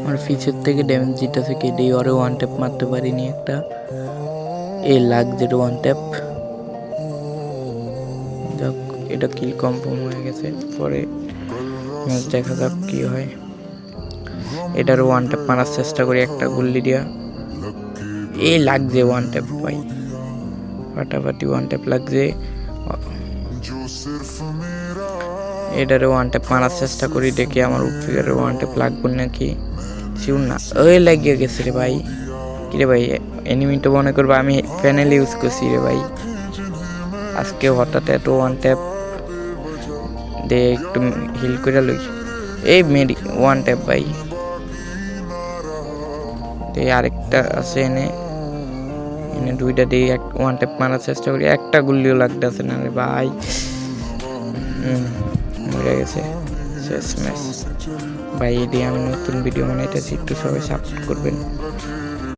আর পিছের থেকে ড্যামেজ দিতেছে কেডি, ওরে ওয়ান ট্যাপ মারতে পারিনি একটা। এ লাগছে ওয়ান ট্যাপ, যাক এটা কিল কনফার্ম হয়ে গেছে। পরে ম্যাচ দেখা যাক কি হয়। এটারও ওয়ান ট্যাপ মারার চেষ্টা করি একটা গুল্লি দিয়া। এই লাগছে ওয়ান ট্যাপ ভাই, ফাটাফাটি ওয়ান ট্যাপ লাগছে। এটারও ওয়ান ট্যাপ মারার চেষ্টা করি, দেখি আমার উপফিগারের ওয়ান ট্যাপ লাগবে নাকি। শিউর না, ওই লাগিয়ে গেছে রে ভাই। কিরে ভাই, এনিমিটা মনে করবো আমি প্যানেল ইউজ করছি রে ভাই। আজকে হঠাৎ এত ওয়ান ট্যাপ দে, একটু হিল করে লই। এই মেরি ওয়ান ট্যাপ ভাই, আরেকটা আছে এনে দুইটা দিয়ে ওয়ান ট্যাপ মারার চেষ্টা করি, একটা গুলিও লাগতেছে না রে ভাই। মরে গেছে, শেষ ম্যাচ ভাই। এই দিয়ে আমি নতুন ভিডিও বানাইতেছি, একটু সবাই সাপোর্ট করবেন।